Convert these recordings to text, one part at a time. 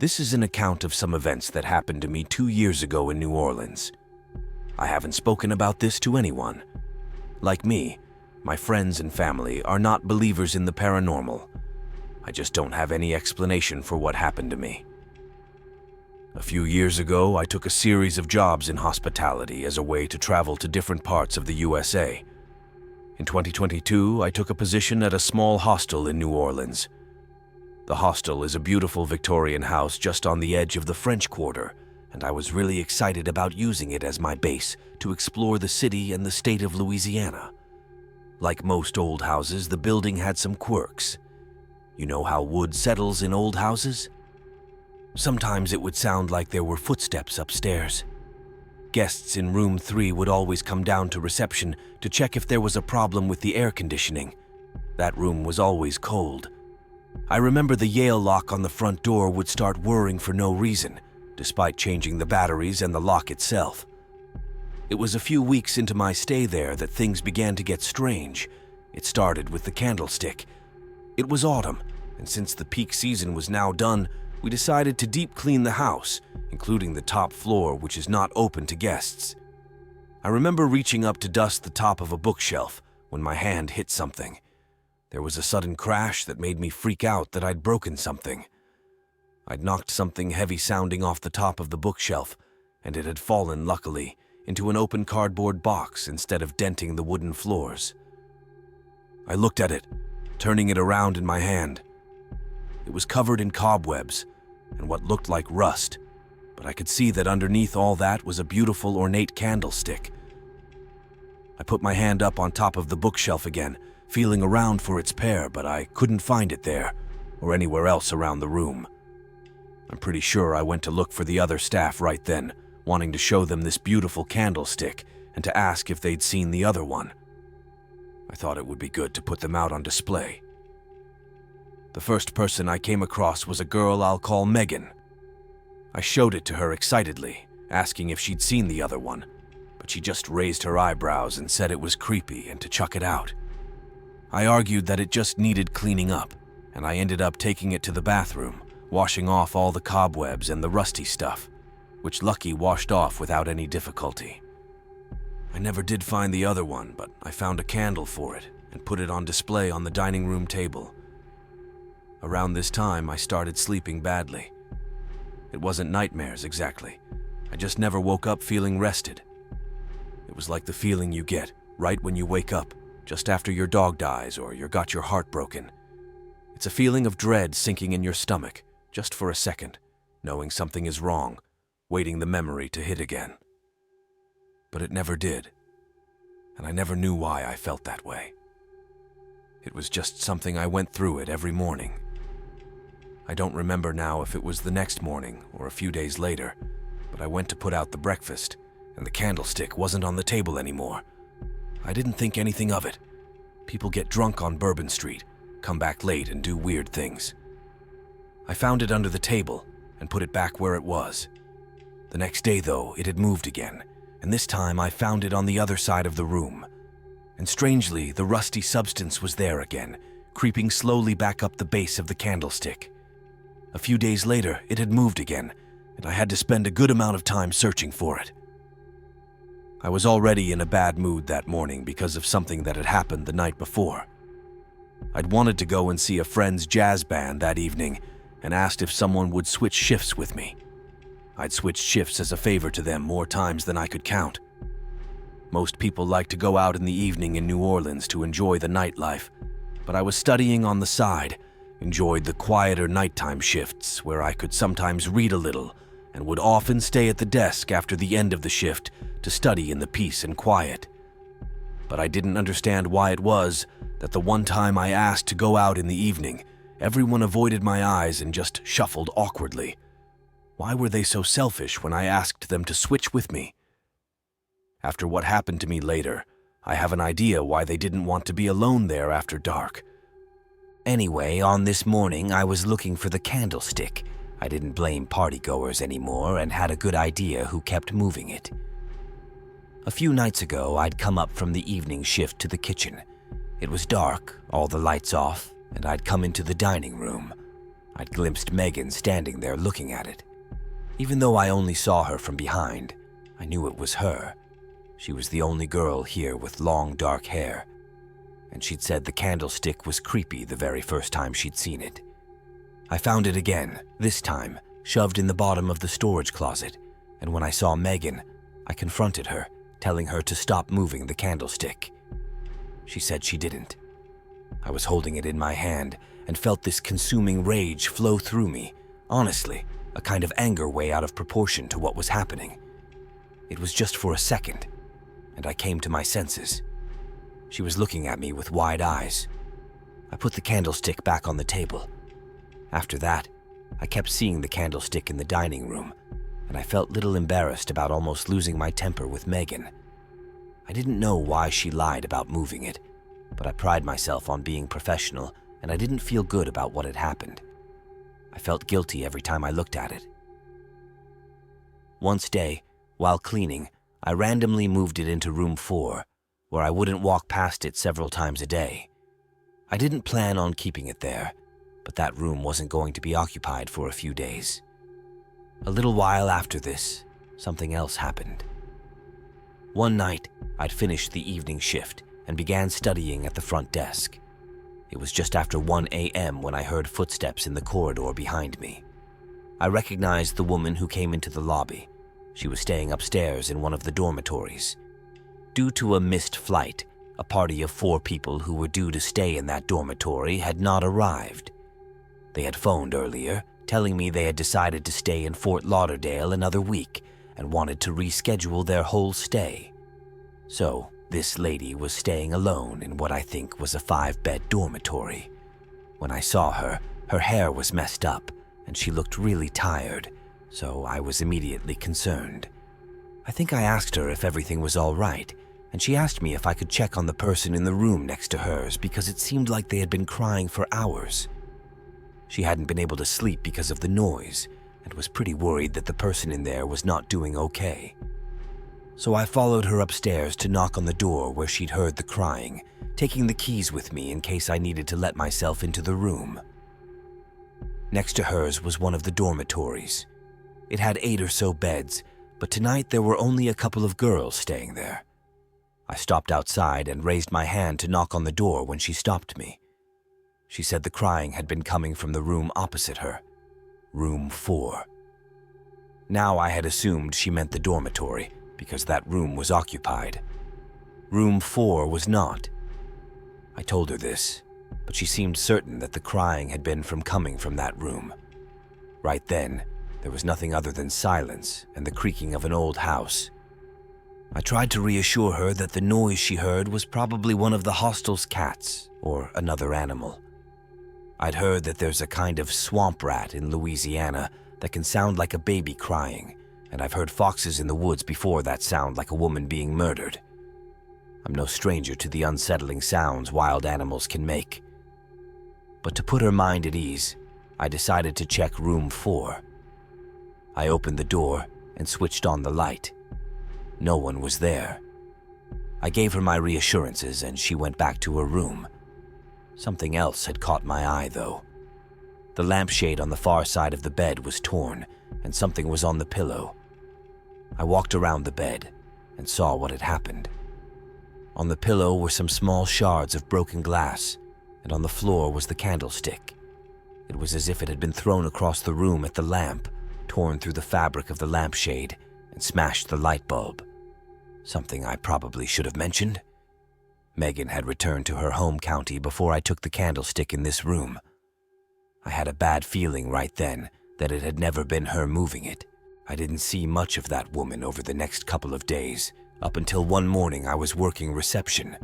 This is an account of some events that happened to me 2 years ago in New Orleans. I haven't spoken about this to anyone. Like me, my friends and family are not believers in the paranormal. I just don't have any explanation for what happened to me. A few years ago, I took a series of jobs in hospitality as a way to travel to different parts of the USA. In 2022, I took a position at a small hostel in New Orleans. The hostel is a beautiful Victorian house just on the edge of the French Quarter, and I was really excited about using it as my base to explore the city and the state of Louisiana. Like most old houses, the building had some quirks. You know how wood settles in old houses? Sometimes it would sound like there were footsteps upstairs. Guests in room 3 would always come down to reception to check if there was a problem with the air conditioning. That room was always cold. I remember the Yale lock on the front door would start whirring for no reason, despite changing the batteries and the lock itself. It was a few weeks into my stay there that things began to get strange. It started with the candlestick. It was autumn, and since the peak season was now done, we decided to deep clean the house, including the top floor, which is not open to guests. I remember reaching up to dust the top of a bookshelf when my hand hit something. There was a sudden crash that made me freak out that I'd broken something. I'd knocked something heavy sounding off the top of the bookshelf, and it had fallen, luckily, into an open cardboard box instead of denting the wooden floors. I looked at it, turning it around in my hand. It was covered in cobwebs and what looked like rust, but I could see that underneath all that was a beautiful ornate candlestick. I put my hand up on top of the bookshelf again, feeling around for its pair, but I couldn't find it there or anywhere else around the room. I'm pretty sure I went to look for the other staff right then, wanting to show them this beautiful candlestick and to ask if they'd seen the other one. I thought it would be good to put them out on display. The first person I came across was a girl I'll call Megan. I showed it to her excitedly, asking if she'd seen the other one, but she just raised her eyebrows and said it was creepy and to chuck it out. I argued that it just needed cleaning up, and I ended up taking it to the bathroom, washing off all the cobwebs and the rusty stuff, which Lucky washed off without any difficulty. I never did find the other one, but I found a candle for it and put it on display on the dining room table. Around this time, I started sleeping badly. It wasn't nightmares exactly. I just never woke up feeling rested. It was like the feeling you get right when you wake up, just after your dog dies or you got your heart broken. It's a feeling of dread sinking in your stomach, just for a second, knowing something is wrong, waiting the memory to hit again. But it never did, and I never knew why I felt that way. It was just something I went through it every morning. I don't remember now if it was the next morning or a few days later, but I went to put out the breakfast, and the candlestick wasn't on the table anymore. I didn't think anything of it. People get drunk on Bourbon Street, come back late and do weird things. I found it under the table and put it back where it was. The next day, though, it had moved again, and this time I found it on the other side of the room. And strangely, the rusty substance was there again, creeping slowly back up the base of the candlestick. A few days later, it had moved again, and I had to spend a good amount of time searching for it. I was already in a bad mood that morning because of something that had happened the night before. I'd wanted to go and see a friend's jazz band that evening and asked if someone would switch shifts with me. I'd switched shifts as a favor to them more times than I could count. Most people like to go out in the evening in New Orleans to enjoy the nightlife, but I was studying on the side, enjoyed the quieter nighttime shifts where I could sometimes read a little and would often stay at the desk after the end of the shift to study in the peace and quiet. But I didn't understand why it was that the one time I asked to go out in the evening, everyone avoided my eyes and just shuffled awkwardly. Why were they so selfish when I asked them to switch with me? After what happened to me later, I have an idea why they didn't want to be alone there after dark. Anyway, on this morning, I was looking for the candlestick. I didn't blame partygoers anymore and had a good idea who kept moving it. A few nights ago, I'd come up from the evening shift to the kitchen. It was dark, all the lights off, and I'd come into the dining room. I'd glimpsed Megan standing there looking at it. Even though I only saw her from behind, I knew it was her. She was the only girl here with long dark hair, and she'd said the candlestick was creepy the very first time she'd seen it. I found it again, this time shoved in the bottom of the storage closet, and when I saw Megan, I confronted her, telling her to stop moving the candlestick. She said she didn't. I was holding it in my hand and felt this consuming rage flow through me, honestly, a kind of anger way out of proportion to what was happening. It was just for a second, and I came to my senses. She was looking at me with wide eyes. I put the candlestick back on the table. After that, I kept seeing the candlestick in the dining room, and I felt little embarrassed about almost losing my temper with Megan. I didn't know why she lied about moving it, but I pride myself on being professional, and I didn't feel good about what had happened. I felt guilty every time I looked at it. One day, while cleaning, I randomly moved it into room 4, where I wouldn't walk past it several times a day. I didn't plan on keeping it there, but that room wasn't going to be occupied for a few days. A little while after this, something else happened. One night, I'd finished the evening shift and began studying at the front desk. It was just after 1 a.m. when I heard footsteps in the corridor behind me. I recognized the woman who came into the lobby. She was staying upstairs in one of the dormitories. Due to a missed flight, a party of 4 people who were due to stay in that dormitory had not arrived. They had phoned earlier, telling me they had decided to stay in Fort Lauderdale another week and wanted to reschedule their whole stay. So, this lady was staying alone in what I think was a 5-bed dormitory. When I saw her, her hair was messed up and she looked really tired, so I was immediately concerned. I think I asked her if everything was all right, and she asked me if I could check on the person in the room next to hers because it seemed like they had been crying for hours. She hadn't been able to sleep because of the noise and was pretty worried that the person in there was not doing okay. So I followed her upstairs to knock on the door where she'd heard the crying, taking the keys with me in case I needed to let myself into the room. Next to hers was one of the dormitories. It had 8 or so beds, but tonight there were only a couple of girls staying there. I stopped outside and raised my hand to knock on the door when she stopped me. She said the crying had been coming from the room opposite her, room 4. Now I had assumed she meant the dormitory, because that room was occupied. Room 4 was not. I told her this, but she seemed certain that the crying had been coming from that room. Right then, there was nothing other than silence and the creaking of an old house. I tried to reassure her that the noise she heard was probably one of the hostel's cats or another animal. I'd heard that there's a kind of swamp rat in Louisiana that can sound like a baby crying, and I've heard foxes in the woods before that sound like a woman being murdered. I'm no stranger to the unsettling sounds wild animals can make. But to put her mind at ease, I decided to check room 4. I opened the door and switched on the light. No one was there. I gave her my reassurances and she went back to her room. Something else had caught my eye, though. The lampshade on the far side of the bed was torn, and something was on the pillow. I walked around the bed and saw what had happened. On the pillow were some small shards of broken glass, and on the floor was the candlestick. It was as if it had been thrown across the room at the lamp, torn through the fabric of the lampshade, and smashed the light bulb. Something I probably should have mentioned. Megan had returned to her home county before I took the candlestick in this room. I had a bad feeling right then that it had never been her moving it. I didn't see much of that woman over the next couple of days, up until one morning I was working reception.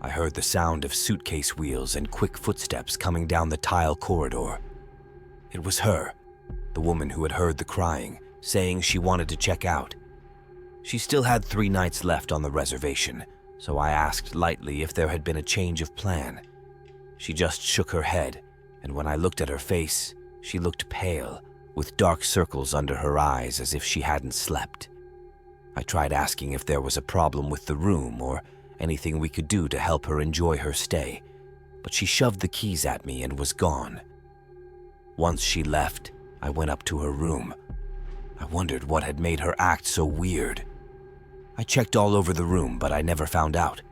I heard the sound of suitcase wheels and quick footsteps coming down the tile corridor. It was her, the woman who had heard the crying, saying she wanted to check out. She still had 3 nights left on the reservation, so I asked lightly if there had been a change of plan. She just shook her head, and when I looked at her face, she looked pale, with dark circles under her eyes as if she hadn't slept. I tried asking if there was a problem with the room or anything we could do to help her enjoy her stay, but she shoved the keys at me and was gone. Once she left, I went up to her room. I wondered what had made her act so weird. I checked all over the room, but I never found out.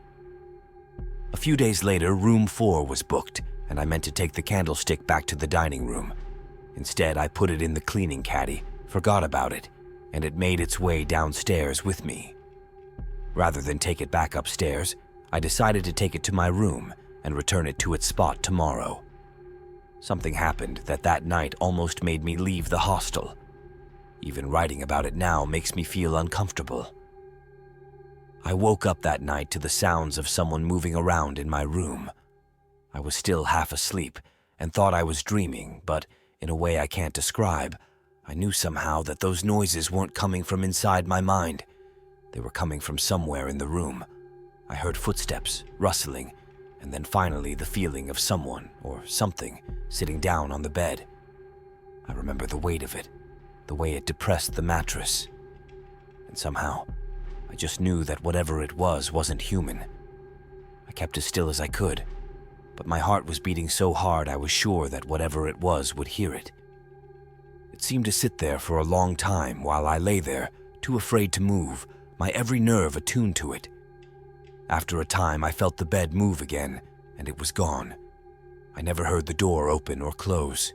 A few days later, room 4 was booked, and I meant to take the candlestick back to the dining room. Instead, I put it in the cleaning caddy, forgot about it, and it made its way downstairs with me. Rather than take it back upstairs, I decided to take it to my room and return it to its spot tomorrow. Something happened that night almost made me leave the hostel. Even writing about it now makes me feel uncomfortable. I woke up that night to the sounds of someone moving around in my room. I was still half asleep and thought I was dreaming, but in a way I can't describe, I knew somehow that those noises weren't coming from inside my mind. They were coming from somewhere in the room. I heard footsteps, rustling, and then finally the feeling of someone or something sitting down on the bed. I remember the weight of it, the way it depressed the mattress. And somehow, I just knew that whatever it was wasn't human. I kept as still as I could, but my heart was beating so hard I was sure that whatever it was would hear it. It seemed to sit there for a long time while I lay there, too afraid to move, my every nerve attuned to it. After a time, I felt the bed move again, and it was gone. I never heard the door open or close.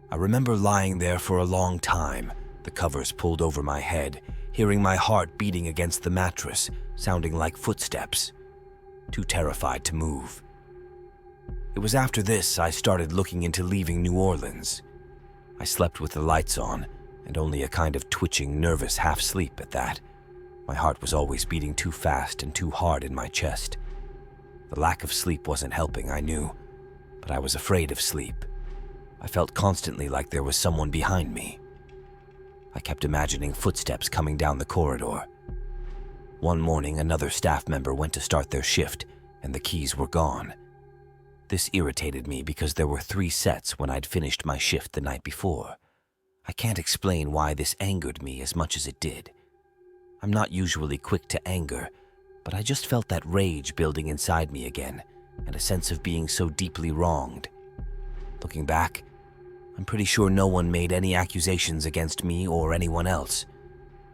I remember lying there for a long time, the covers pulled over my head, hearing my heart beating against the mattress, sounding like footsteps. Too terrified to move. It was after this I started looking into leaving New Orleans. I slept with the lights on, and only a kind of twitching, nervous half-sleep at that. My heart was always beating too fast and too hard in my chest. The lack of sleep wasn't helping, I knew, but I was afraid of sleep. I felt constantly like there was someone behind me. I kept imagining footsteps coming down the corridor. One morning, another staff member went to start their shift, and the keys were gone. This irritated me because there were 3 sets when I'd finished my shift the night before. I can't explain why this angered me as much as it did. I'm not usually quick to anger, but I just felt that rage building inside me again, and a sense of being so deeply wronged. Looking back, I'm pretty sure no one made any accusations against me or anyone else,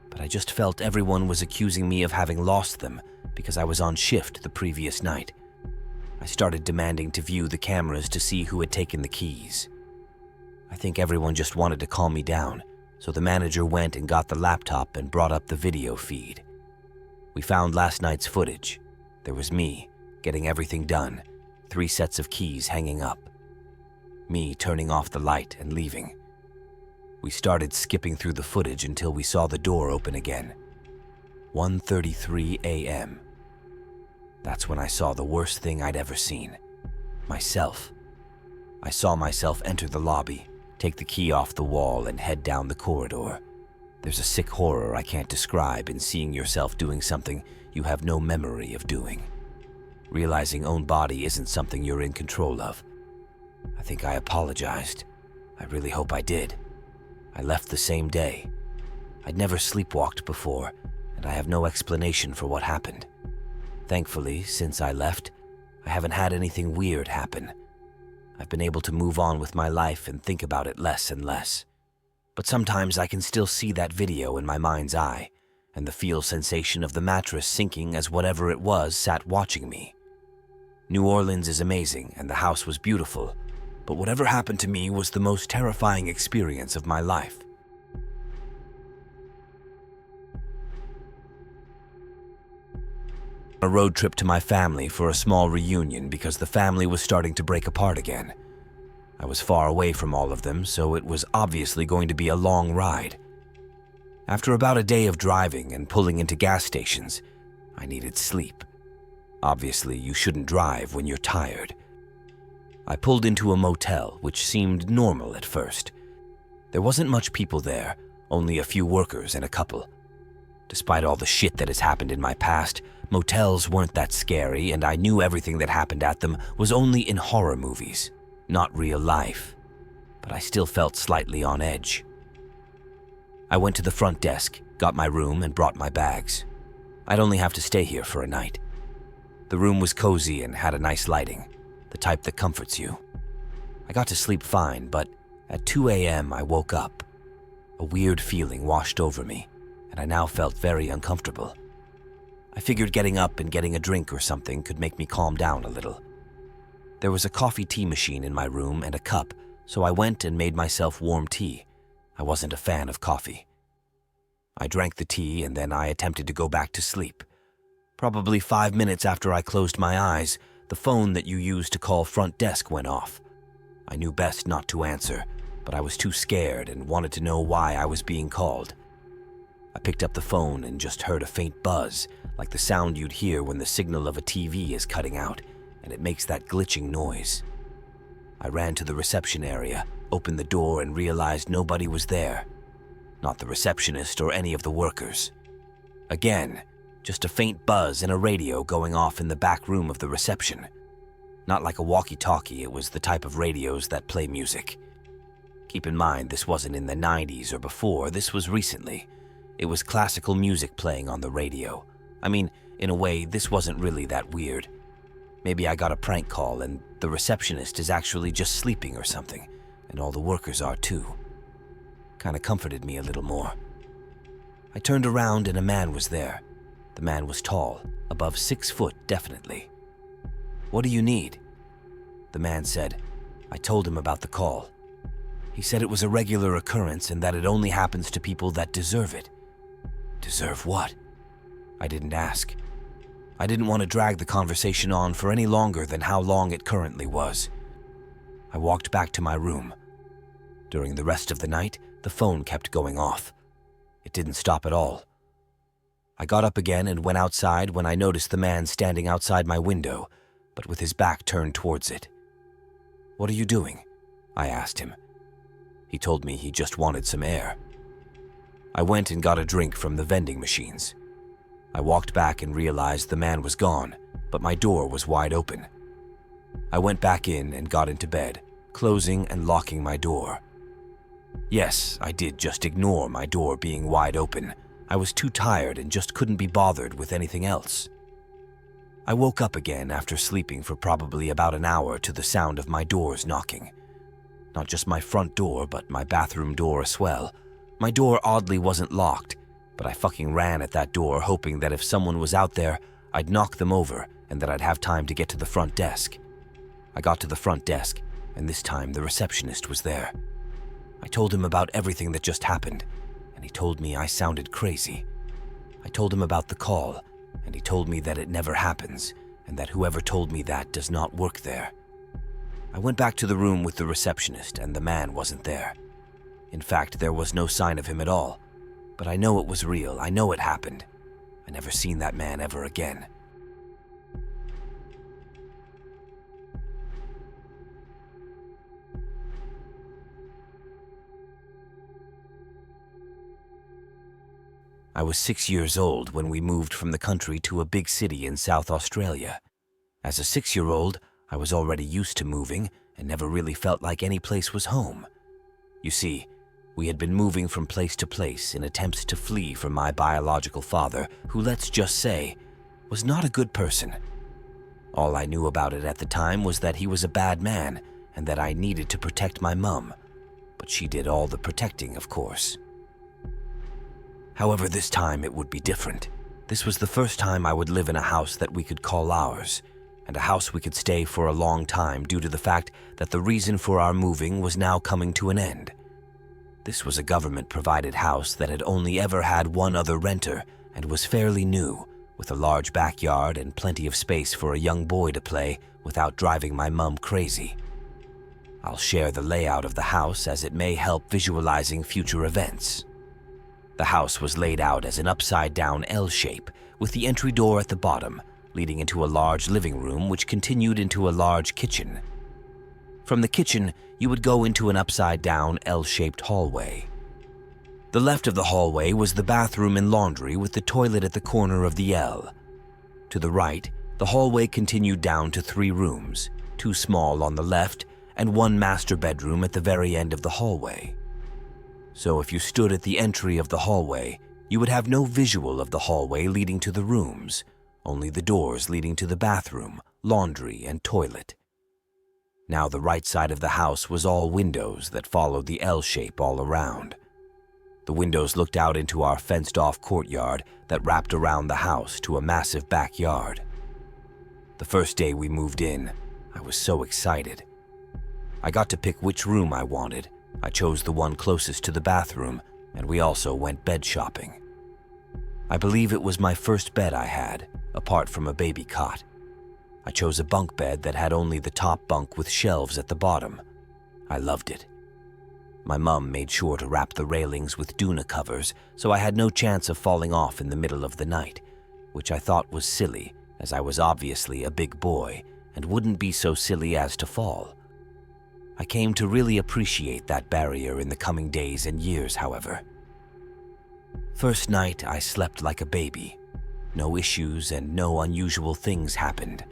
but I just felt everyone was accusing me of having lost them because I was on shift the previous night. I started demanding to view the cameras to see who had taken the keys. I think everyone just wanted to calm me down, so the manager went and got the laptop and brought up the video feed. We found last night's footage. There was me, getting everything done, 3 sets of keys hanging up. Me turning off the light and leaving. We started skipping through the footage until we saw the door open again. 1:33 a.m. That's when I saw the worst thing I'd ever seen. Myself. I saw myself enter the lobby, take the key off the wall, and head down the corridor. There's a sick horror I can't describe in seeing yourself doing something you have no memory of doing. Realizing own body isn't something you're in control of. I think I apologized. I really hope I did. I left the same day. I'd never sleepwalked before, and I have no explanation for what happened. Thankfully, since I left, I haven't had anything weird happen. I've been able to move on with my life and think about it less and less. But sometimes I can still see that video in my mind's eye, and the feel sensation of the mattress sinking as whatever it was sat watching me. New Orleans is amazing, and the house was beautiful, but whatever happened to me was the most terrifying experience of my life. A road trip to my family for a small reunion because the family was starting to break apart again. I was far away from all of them, so it was obviously going to be a long ride. After about a day of driving and pulling into gas stations, I needed sleep. Obviously, you shouldn't drive when you're tired. I pulled into a motel, which seemed normal at first. There wasn't much people there, only a few workers and a couple. Despite all the shit that has happened in my past, motels weren't that scary, and I knew everything that happened at them was only in horror movies, not real life. But I still felt slightly on edge. I went to the front desk, got my room, and brought my bags. I'd only have to stay here for a night. The room was cozy and had a nice lighting, the type that comforts you. I got to sleep fine, but At 2 a.m., I woke up. A weird feeling washed over me, and I now felt very uncomfortable. I figured getting up and getting a drink or something could make me calm down a little. There was a coffee tea machine in my room and a cup, so I went and made myself warm tea. I wasn't a fan of coffee. I drank the tea and then I attempted to go back to sleep. Probably 5 minutes after I closed my eyes, the phone that you use to call front desk went off. I knew best not to answer, but I was too scared and wanted to know why I was being called. I picked up the phone and just heard a faint buzz, like the sound you'd hear when the signal of a TV is cutting out, and it makes that glitching noise. I ran to the reception area, opened the door, and realized nobody was there. Not the receptionist or any of the workers. Again, just a faint buzz and a radio going off in the back room of the reception. Not like a walkie-talkie, it was the type of radios that play music. Keep in mind, this wasn't in the 90s or before, this was recently. It was classical music playing on the radio. I mean, in a way, this wasn't really that weird. Maybe I got a prank call and the receptionist is actually just sleeping or something, and all the workers are too. Kinda comforted me a little more. I turned around and a man was there. The man was tall, above 6 foot definitely. "What do you need?" The man said. I told him about the call. He said it was a regular occurrence and that it only happens to people that deserve it. Deserve what? I didn't ask. I didn't want to drag the conversation on for any longer than how long it currently was. I walked back to my room. During the rest of the night, the phone kept going off. It didn't stop at all. I got up again and went outside when I noticed the man standing outside my window, but with his back turned towards it. "What are you doing?" I asked him. He told me he just wanted some air. I went and got a drink from the vending machines. I walked back and realized the man was gone, but my door was wide open. I went back in and got into bed, closing and locking my door. Yes, I did just ignore my door being wide open. I was too tired and just couldn't be bothered with anything else. I woke up again after sleeping for probably about an hour to the sound of my doors knocking. Not just my front door, but my bathroom door as well. My door oddly wasn't locked, but I fucking ran at that door hoping that if someone was out there, I'd knock them over and that I'd have time to get to the front desk. I got to the front desk, and this time the receptionist was there. I told him about everything that just happened, and he told me I sounded crazy. I told him about the call, and he told me that it never happens, and that whoever told me that does not work there. I went back to the room with the receptionist, and the man wasn't there. In fact, there was no sign of him at all. But I know it was real, I know it happened. I never seen that man ever again. I was 6 years old when we moved from the country to a big city in South Australia. As a 6-year-old, I was already used to moving and never really felt like any place was home. You see, we had been moving from place to place in attempts to flee from my biological father, who, let's just say, was not a good person. All I knew about it at the time was that he was a bad man and that I needed to protect my mum, but she did all the protecting, of course. However, this time it would be different. This was the first time I would live in a house that we could call ours, and a house we could stay for a long time due to the fact that the reason for our moving was now coming to an end. This was a government-provided house that had only ever had one other renter and was fairly new, with a large backyard and plenty of space for a young boy to play without driving my mum crazy. I'll share the layout of the house as it may help visualizing future events. The house was laid out as an upside-down L shape, with the entry door at the bottom, leading into a large living room which continued into a large kitchen. From the kitchen, you would go into an upside-down L-shaped hallway. The left of the hallway was the bathroom and laundry with the toilet at the corner of the L. To the right, the hallway continued down to 3 rooms, 2 small on the left and 1 master bedroom at the very end of the hallway. So if you stood at the entry of the hallway, you would have no visual of the hallway leading to the rooms, only the doors leading to the bathroom, laundry, and toilet. Now the right side of the house was all windows that followed the L shape all around. The windows looked out into our fenced-off courtyard that wrapped around the house to a massive backyard. The first day we moved in, I was so excited. I got to pick which room I wanted. I chose the one closest to the bathroom, and we also went bed shopping. I believe it was my first bed I had, apart from a baby cot. I chose a bunk bed that had only the top bunk with shelves at the bottom. I loved it. My mom made sure to wrap the railings with Duna covers, so I had no chance of falling off in the middle of the night, which I thought was silly, as I was obviously a big boy and wouldn't be so silly as to fall. I came to really appreciate that barrier in the coming days and years, however. First night, I slept like a baby. No issues and no unusual things happened.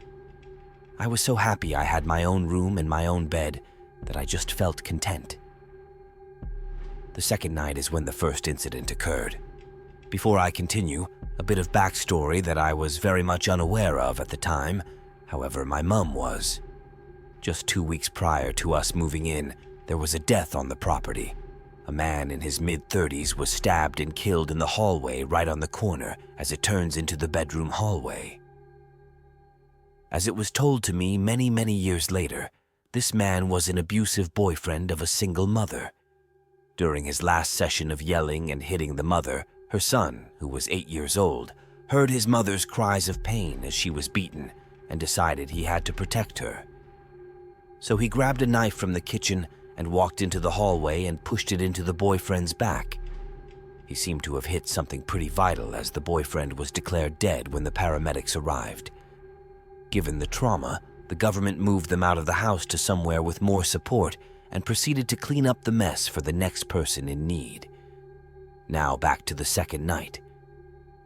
I was so happy I had my own room and my own bed that I just felt content. The second night is when the first incident occurred. Before I continue, a bit of backstory that I was very much unaware of at the time, however my mum was. Just 2 weeks prior to us moving in, there was a death on the property. A man in his mid-30s was stabbed and killed in the hallway right on the corner as it turns into the bedroom hallway. As it was told to me many years later, this man was an abusive boyfriend of a single mother. During his last session of yelling and hitting the mother, her son, who was 8 years old, heard his mother's cries of pain as she was beaten and decided he had to protect her. So he grabbed a knife from the kitchen and walked into the hallway and pushed it into the boyfriend's back. He seemed to have hit something pretty vital as the boyfriend was declared dead when the paramedics arrived. Given the trauma, the government moved them out of the house to somewhere with more support and proceeded to clean up the mess for the next person in need. Now back to the second night.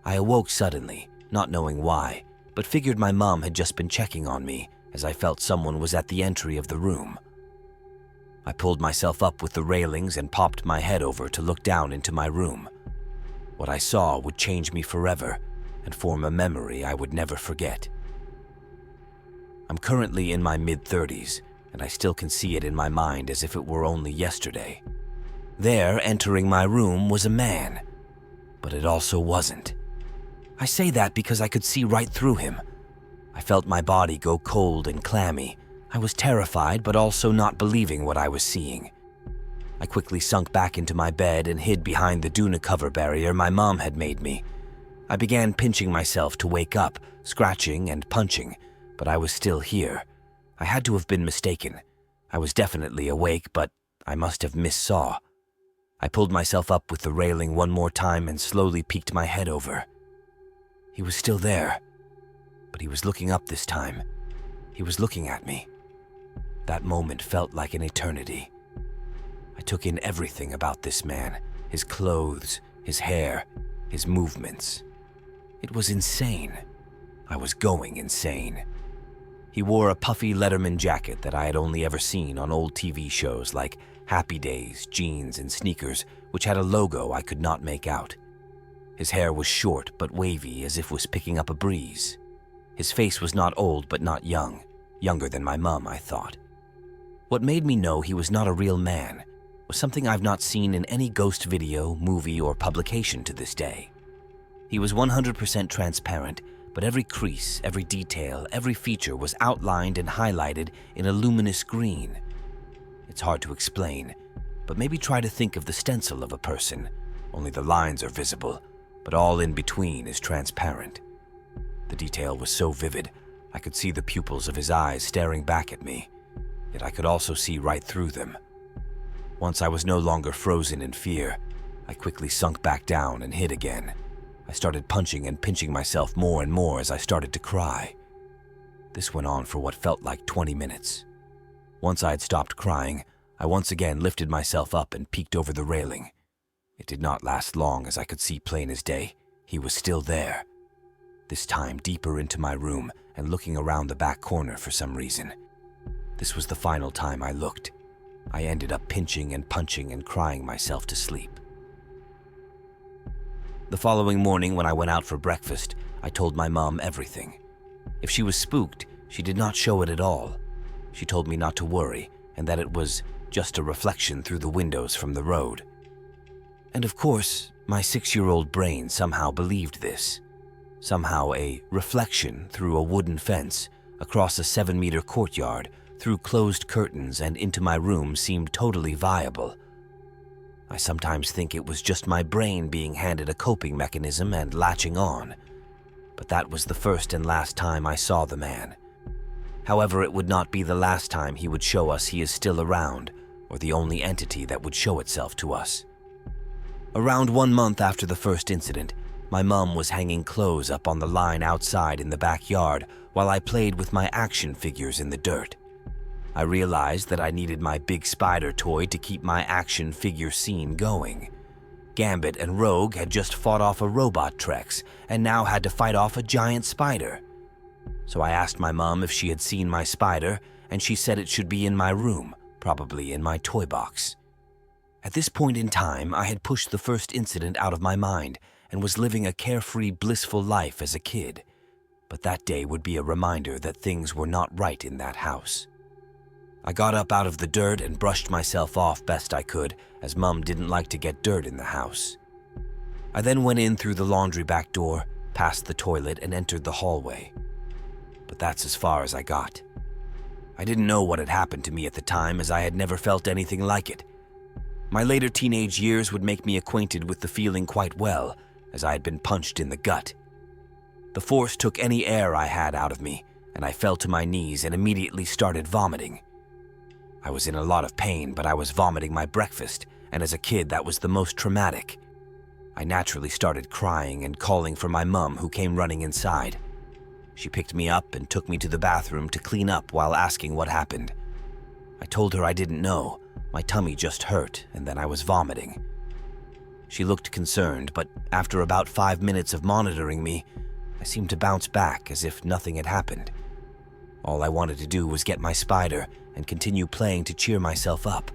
I awoke suddenly, not knowing why, but figured my mom had just been checking on me as I felt someone was at the entry of the room. I pulled myself up with the railings and popped my head over to look down into my room. What I saw would change me forever and form a memory I would never forget. I'm currently in my mid-30s, and I still can see it in my mind as if it were only yesterday. There, entering my room, was a man, but it also wasn't. I say that because I could see right through him. I felt my body go cold and clammy. I was terrified, but also not believing what I was seeing. I quickly sunk back into my bed and hid behind the Duna cover barrier my mom had made me. I began pinching myself to wake up, scratching and punching, but I was still here. I had to have been mistaken. I was definitely awake, but I must have missaw. I pulled myself up with the railing one more time and slowly peeked my head over. He was still there, but he was looking up this time. He was looking at me. That moment felt like an eternity. I took in everything about this man, his clothes, his hair, his movements. It was insane. I was going insane. He wore a puffy Letterman jacket that I had only ever seen on old TV shows like Happy Days, jeans, and sneakers, which had a logo I could not make out. His hair was short but wavy as if was picking up a breeze. His face was not old but not young, younger than my mum, I thought. What made me know he was not a real man was something I've not seen in any ghost video, movie, or publication to this day. He was 100% transparent, but every crease, every detail, every feature was outlined and highlighted in a luminous green. It's hard to explain, but maybe try to think of the stencil of a person. Only the lines are visible, but all in between is transparent. The detail was so vivid, I could see the pupils of his eyes staring back at me, yet I could also see right through them. Once I was no longer frozen in fear, I quickly sunk back down and hid again. I started punching and pinching myself more and more as I started to cry. This went on for what felt like 20 minutes. Once I had stopped crying, I once again lifted myself up and peeked over the railing. It did not last long as I could see plain as day. He was still there. This time deeper into my room and looking around the back corner for some reason. This was the final time I looked. I ended up pinching and punching and crying myself to sleep. The following morning when I went out for breakfast, I told my mom everything. If she was spooked, she did not show it at all. She told me not to worry and that it was just a reflection through the windows from the road. And of course, my 6-year-old brain somehow believed this. Somehow a reflection through a wooden fence, across a 7-meter courtyard, through closed curtains and into my room seemed totally viable. I sometimes think it was just my brain being handed a coping mechanism and latching on. But that was the first and last time I saw the man. However, it would not be the last time he would show us he is still around, or the only entity that would show itself to us. Around 1 month after the first incident, my mom was hanging clothes up on the line outside in the backyard while I played with my action figures in the dirt. I realized that I needed my big spider toy to keep my action figure scene going. Gambit and Rogue had just fought off a robot Trex and now had to fight off a giant spider. So I asked my mom if she had seen my spider, and she said it should be in my room, probably in my toy box. At this point in time, I had pushed the first incident out of my mind and was living a carefree, blissful life as a kid. But that day would be a reminder that things were not right in that house. I got up out of the dirt and brushed myself off best I could, as Mum didn't like to get dirt in the house. I then went in through the laundry back door, past the toilet, and entered the hallway. But that's as far as I got. I didn't know what had happened to me at the time, as I had never felt anything like it. My later teenage years would make me acquainted with the feeling quite well, as I had been punched in the gut. The force took any air I had out of me, and I fell to my knees and immediately started vomiting. I was in a lot of pain, but I was vomiting my breakfast, and as a kid that was the most traumatic. I naturally started crying and calling for my mum, who came running inside. She picked me up and took me to the bathroom to clean up while asking what happened. I told her I didn't know, my tummy just hurt, and then I was vomiting. She looked concerned, but after about 5 minutes of monitoring me, I seemed to bounce back as if nothing had happened. All I wanted to do was get my spider and continue playing to cheer myself up.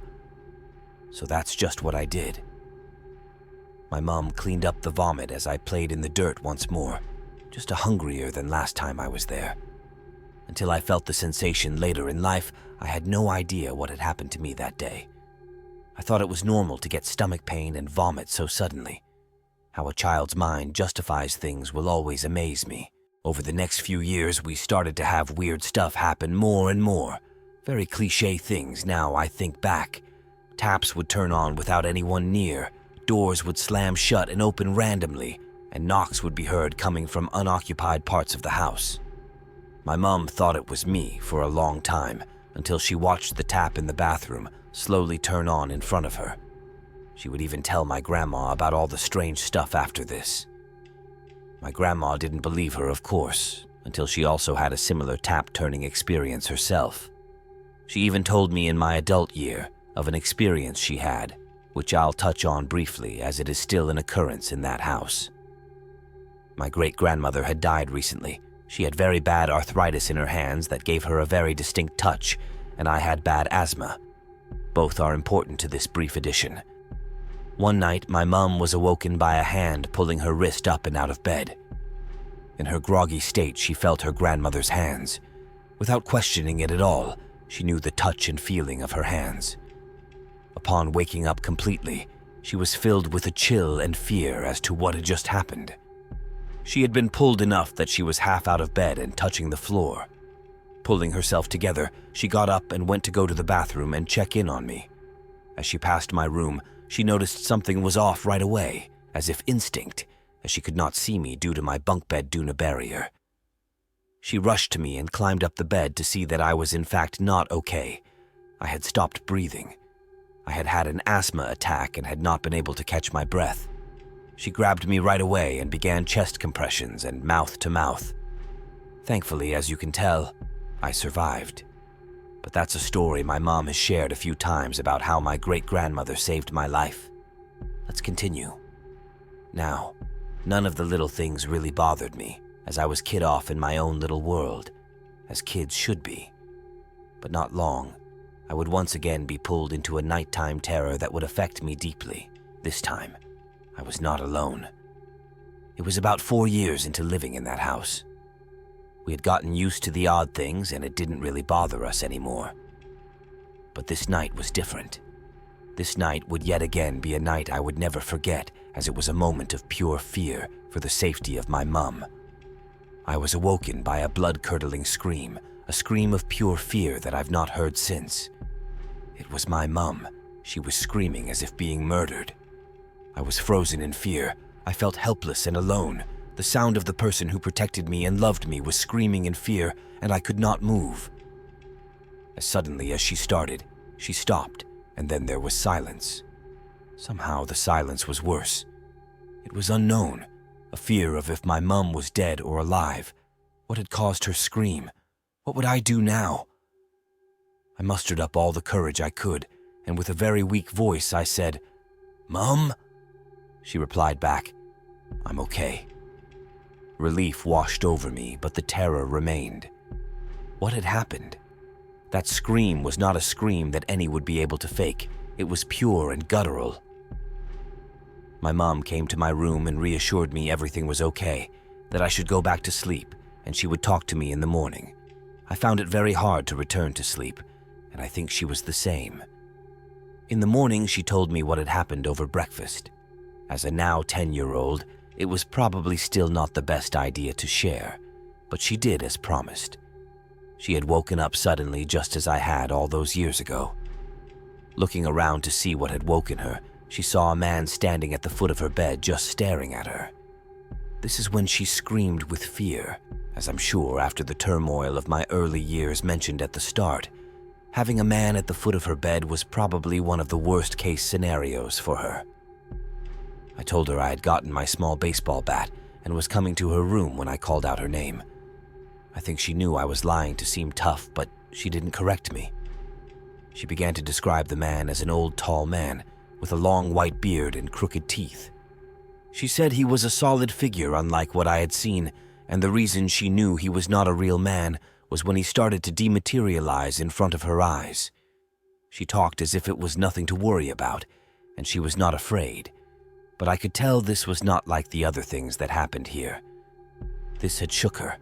So that's just what I did. My mom cleaned up the vomit as I played in the dirt once more, just hungrier than last time I was there. Until I felt the sensation later in life, I had no idea what had happened to me that day. I thought it was normal to get stomach pain and vomit so suddenly. How a child's mind justifies things will always amaze me. Over the next few years, we started to have weird stuff happen more and more. Very cliché things now I think back. Taps would turn on without anyone near, doors would slam shut and open randomly, and knocks would be heard coming from unoccupied parts of the house. My mom thought it was me for a long time, until she watched the tap in the bathroom slowly turn on in front of her. She would even tell my grandma about all the strange stuff after this. My grandma didn't believe her, of course, until she also had a similar tap-turning experience herself. She even told me in my adult year of an experience she had, which I'll touch on briefly as it is still an occurrence in that house. My great-grandmother had died recently. She had very bad arthritis in her hands that gave her a very distinct touch, and I had bad asthma. Both are important to this brief edition. One night, my mum was awoken by a hand pulling her wrist up and out of bed. In her groggy state, she felt her grandmother's hands. Without questioning it at all, she knew the touch and feeling of her hands. Upon waking up completely, she was filled with a chill and fear as to what had just happened. She had been pulled enough that she was half out of bed and touching the floor. Pulling herself together, she got up and went to go to the bathroom and check in on me. As she passed my room, she noticed something was off right away, as if instinct, as she could not see me due to my bunk bed Duna barrier. She rushed to me and climbed up the bed to see that I was in fact not okay. I had stopped breathing. I had had an asthma attack and had not been able to catch my breath. She grabbed me right away and began chest compressions and mouth to mouth. Thankfully, as you can tell, I survived. But that's a story my mom has shared a few times about how my great-grandmother saved my life. Let's continue. Now, none of the little things really bothered me, as I was kid off in my own little world, as kids should be. But not long, I would once again be pulled into a nighttime terror that would affect me deeply. This time, I was not alone. It was about 4 years into living in that house. We had gotten used to the odd things and it didn't really bother us anymore. But this night was different. This night would yet again be a night I would never forget, as it was a moment of pure fear for the safety of my mum. I was awoken by a blood-curdling scream, a scream of pure fear that I've not heard since. It was my mum. She was screaming as if being murdered. I was frozen in fear. I felt helpless and alone. The sound of the person who protected me and loved me was screaming in fear, and I could not move. As suddenly as she started, she stopped, and then there was silence. Somehow the silence was worse. It was unknown, a fear of if my mum was dead or alive. What had caused her scream? What would I do now? I mustered up all the courage I could, and with a very weak voice I said, "Mum?" She replied back, "I'm okay." Relief washed over me, but the terror remained. What had happened? That scream was not a scream that any would be able to fake. It was pure and guttural. My mom came to my room and reassured me everything was okay, that I should go back to sleep, and she would talk to me in the morning. I found it very hard to return to sleep, and I think she was the same. In the morning, she told me what had happened over breakfast. As a now 10-year-old, it was probably still not the best idea to share, but she did as promised. She had woken up suddenly just as I had all those years ago. Looking around to see what had woken her, she saw a man standing at the foot of her bed just staring at her. This is when she screamed with fear, as I'm sure after the turmoil of my early years mentioned at the start, having a man at the foot of her bed was probably one of the worst-case scenarios for her. I told her I had gotten my small baseball bat and was coming to her room when I called out her name. I think she knew I was lying to seem tough, but she didn't correct me. She began to describe the man as an old, tall man with a long white beard and crooked teeth. She said he was a solid figure unlike what I had seen, and the reason she knew he was not a real man was when he started to dematerialize in front of her eyes. She talked as if it was nothing to worry about, and she was not afraid. But I could tell this was not like the other things that happened here. This had shook her.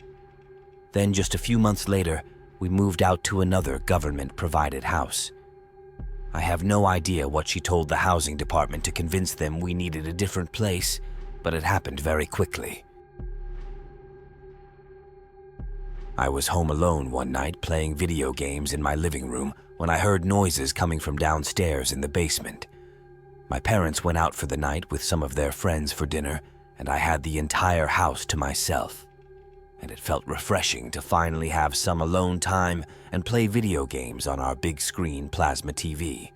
Then, just a few months later, we moved out to another government-provided house. I have no idea what she told the housing department to convince them we needed a different place, but it happened very quickly. I was home alone one night playing video games in my living room when I heard noises coming from downstairs in the basement. My parents went out for the night with some of their friends for dinner, and I had the entire house to myself. And it felt refreshing to finally have some alone time and play video games on our big screen plasma TV.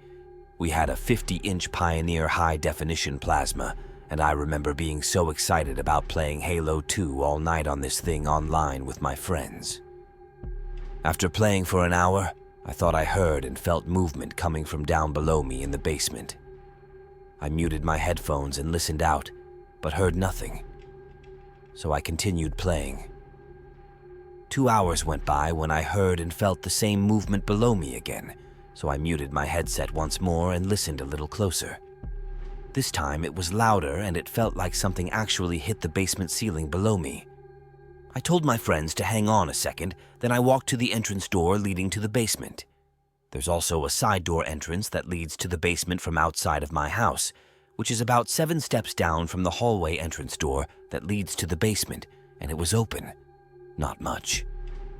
We had a 50-inch Pioneer high-definition plasma, and I remember being so excited about playing Halo 2 all night on this thing online with my friends. After playing for an hour, I thought I heard and felt movement coming from down below me in the basement. I muted my headphones and listened out, but heard nothing. So I continued playing. 2 hours went by when I heard and felt the same movement below me again, so I muted my headset once more and listened a little closer. This time it was louder and it felt like something actually hit the basement ceiling below me. I told my friends to hang on a second, then I walked to the entrance door leading to the basement. There's also a side door entrance that leads to the basement from outside of my house, which is about 7 steps down from the hallway entrance door that leads to the basement, and it was open. Not much,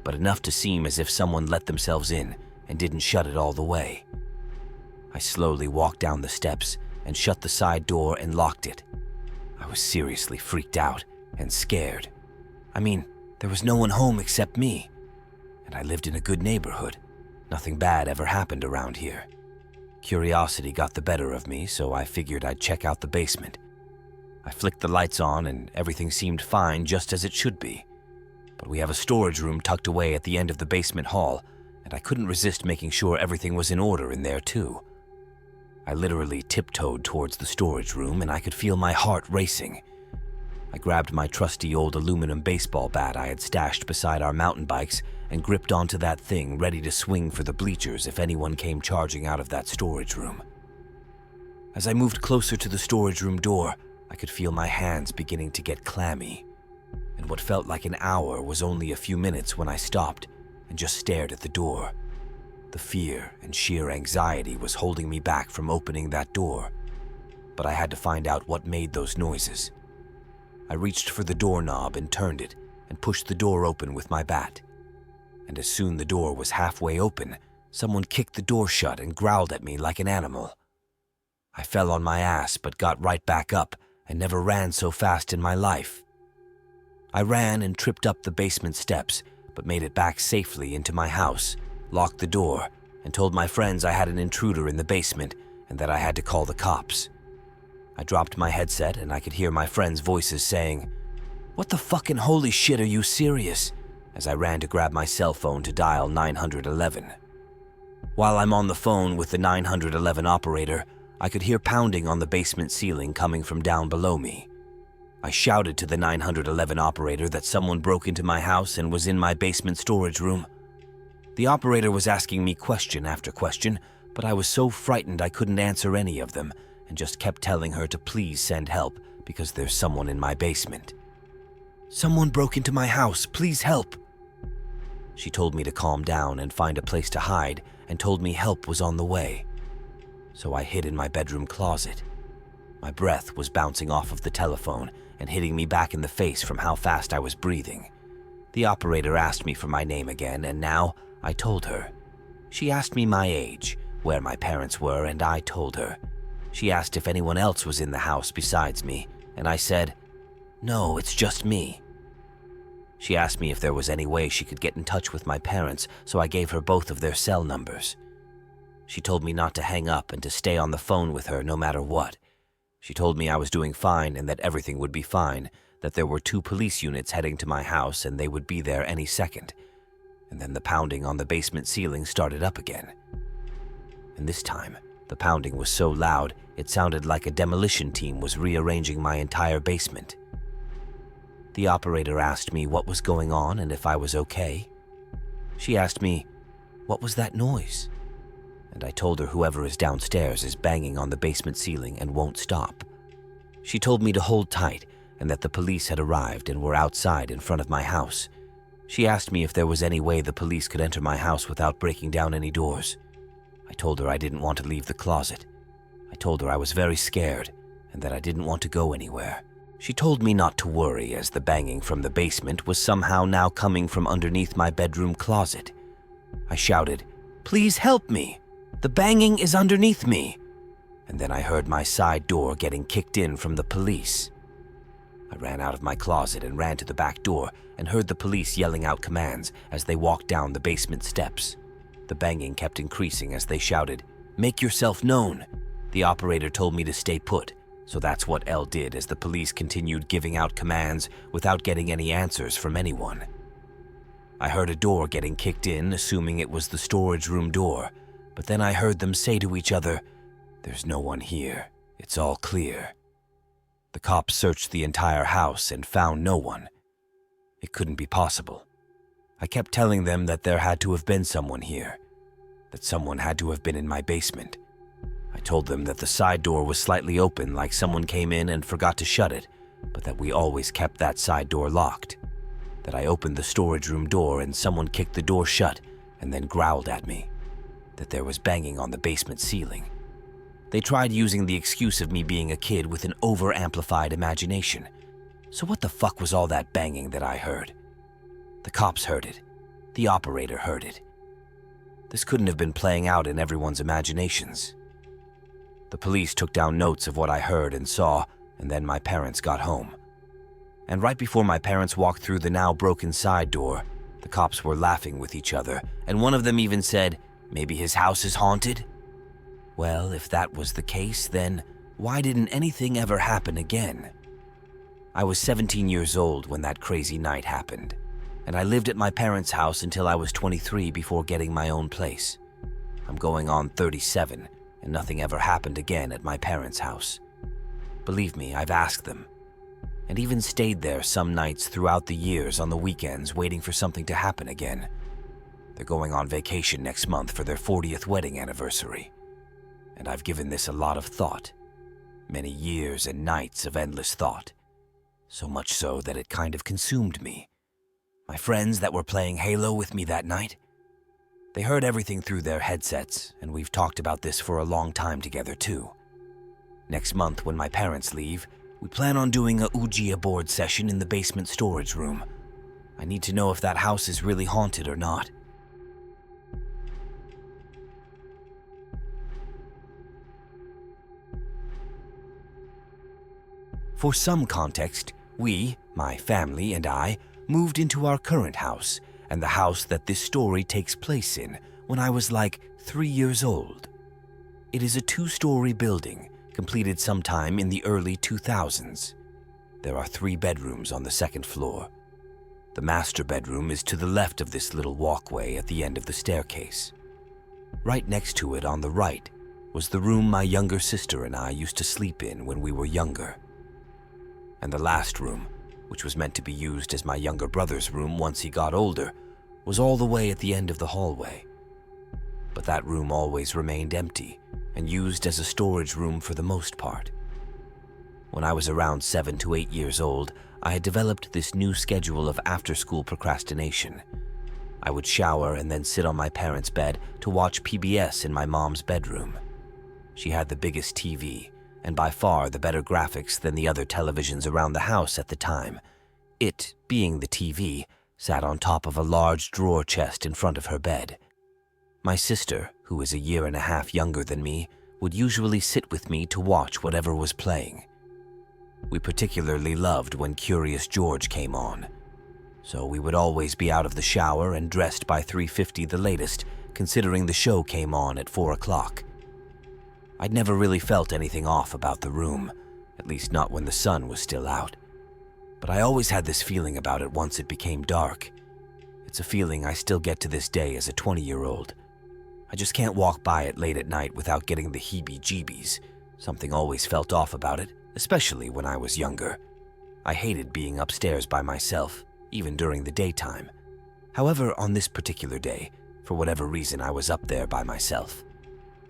but enough to seem as if someone let themselves in and didn't shut it all the way. I slowly walked down the steps and shut the side door and locked it. I was seriously freaked out and scared. I mean, there was no one home except me, and I lived in a good neighborhood. Nothing bad ever happened around here. Curiosity got the better of me, so I figured I'd check out the basement. I flicked the lights on and everything seemed fine just as it should be. But we have a storage room tucked away at the end of the basement hall, and I couldn't resist making sure everything was in order in there too. I literally tiptoed towards the storage room and I could feel my heart racing. I grabbed my trusty old aluminum baseball bat I had stashed beside our mountain bikes and gripped onto that thing ready to swing for the bleachers if anyone came charging out of that storage room. As I moved closer to the storage room door, I could feel my hands beginning to get clammy. and what felt like an hour was only a few minutes when I stopped and just stared at the door. The fear and sheer anxiety was holding me back from opening that door, but I had to find out what made those noises. I reached for the doorknob and turned it and pushed the door open with my bat. And as soon the door was halfway open, someone kicked the door shut and growled at me like an animal. I fell on my ass but got right back up and never ran so fast in my life. I ran and tripped up the basement steps, but made it back safely into my house, locked the door, and told my friends I had an intruder in the basement and that I had to call the cops. I dropped my headset and I could hear my friends' voices saying, "What the fucking holy shit, are you serious?" as I ran to grab my cell phone to dial 911. While I'm on the phone with the 911 operator, I could hear pounding on the basement ceiling coming from down below me. I shouted to the 911 operator that someone broke into my house and was in my basement storage room. The operator was asking me question after question, but I was so frightened I couldn't answer any of them and just kept telling her to please send help because there's someone in my basement. "Someone broke into my house, please help." She told me to calm down and find a place to hide and told me help was on the way. So I hid in my bedroom closet. My breath was bouncing off of the telephone and hitting me back in the face from how fast I was breathing. The operator asked me for my name again, and now I told her. She asked me my age, where my parents were, and I told her. She asked if anyone else was in the house besides me, and I said, "No, it's just me." She asked me if there was any way she could get in touch with my parents, so I gave her both of their cell numbers. She told me not to hang up and to stay on the phone with her no matter what. She told me I was doing fine and that everything would be fine, that there were 2 police units heading to my house and they would be there any second. And then the pounding on the basement ceiling started up again. And this time, the pounding was so loud, it sounded like a demolition team was rearranging my entire basement. The operator asked me what was going on and if I was okay. She asked me, "What was that noise?" And I told her whoever is downstairs is banging on the basement ceiling and won't stop. She told me to hold tight and that the police had arrived and were outside in front of my house. She asked me if there was any way the police could enter my house without breaking down any doors. I told her I didn't want to leave the closet. I told her I was very scared and that I didn't want to go anywhere. She told me not to worry as the banging from the basement was somehow now coming from underneath my bedroom closet. I shouted, "Please help me! The banging is underneath me!" And then I heard my side door getting kicked in from the police. I ran out of my closet and ran to the back door and heard the police yelling out commands as they walked down the basement steps. The banging kept increasing as they shouted, "Make yourself known!" The operator told me to stay put, so that's what Elle did as the police continued giving out commands without getting any answers from anyone. I heard a door getting kicked in, assuming it was the storage room door, but then I heard them say to each other, "There's no one here. It's all clear." The cops searched the entire house and found no one. It couldn't be possible. I kept telling them that there had to have been someone here, that someone had to have been in my basement. I told them that the side door was slightly open, like someone came in and forgot to shut it, but that we always kept that side door locked. That I opened the storage room door and someone kicked the door shut and then growled at me. That there was banging on the basement ceiling. They tried using the excuse of me being a kid with an over-amplified imagination. So what the fuck was all that banging that I heard? The cops heard it. The operator heard it. This couldn't have been playing out in everyone's imaginations. The police took down notes of what I heard and saw, and then my parents got home. And right before my parents walked through the now broken side door, the cops were laughing with each other, and one of them even said, "Maybe his house is haunted?" Well, if that was the case, then why didn't anything ever happen again? I was 17 years old when that crazy night happened, and I lived at my parents' house until I was 23 before getting my own place. I'm going on 37, and nothing ever happened again at my parents' house. Believe me, I've asked them, and even stayed there some nights throughout the years on the weekends waiting for something to happen again. They're going on vacation next month for their 40th wedding anniversary. And I've given this a lot of thought, many years and nights of endless thought. so much so that it kind of consumed me. My friends that were playing Halo with me that night, they heard everything through their headsets, and we've talked about this for a long time together too. Next month, when my parents leave, we plan on doing a Ouija board session in the basement storage room. I need to know if that house is really haunted or not. For some context, we, my family and I, moved into our current house and the house that this story takes place in when I was like 3 years old. It is a 2-story building, completed sometime in the early 2000s. There are 3 bedrooms on the 2nd floor. The master bedroom is to the left of this little walkway at the end of the staircase. Right next to it on the right was the room my younger sister and I used to sleep in when we were younger. And the last room, which was meant to be used as my younger brother's room once he got older, was all the way at the end of the hallway. But that room always remained empty and used as a storage room for the most part. When I was around 7 to 8 years old, I had developed this new schedule of after-school procrastination. I would shower and then sit on my parents' bed to watch PBS in my mom's bedroom. She had the biggest TV, and by far the better graphics than the other televisions around the house at the time. It, being the TV, sat on top of a large drawer chest in front of her bed. My sister, who is a year and a half younger than me, would usually sit with me to watch whatever was playing. We particularly loved when Curious George came on, so we would always be out of the shower and dressed by 3:50 the latest, considering the show came on at 4 o'clock. I'd never really felt anything off about the room, at least not when the sun was still out. But I always had this feeling about it once it became dark. It's a feeling I still get to this day as a 20-year-old. I just can't walk by it late at night without getting the heebie-jeebies. Something always felt off about it, especially when I was younger. I hated being upstairs by myself, even during the daytime. However, on this particular day, for whatever reason, I was up there by myself.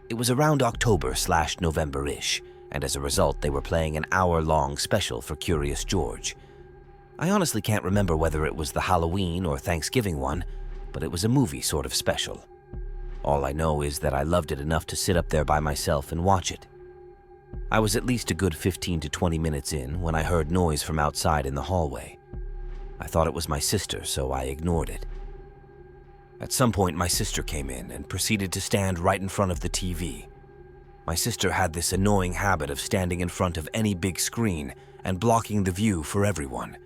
It was around October/November-ish, and as a result, they were playing an hour-long special for Curious George. I honestly can't remember whether it was the Halloween or Thanksgiving one, but it was a movie sort of special. All I know is that I loved it enough to sit up there by myself and watch it. I was at least a good 15 to 20 minutes in when I heard noise from outside in the hallway. I thought it was my sister, so I ignored it. At some point, my sister came in and proceeded to stand right in front of the TV. My sister had this annoying habit of standing in front of any big screen and blocking the view for everyone.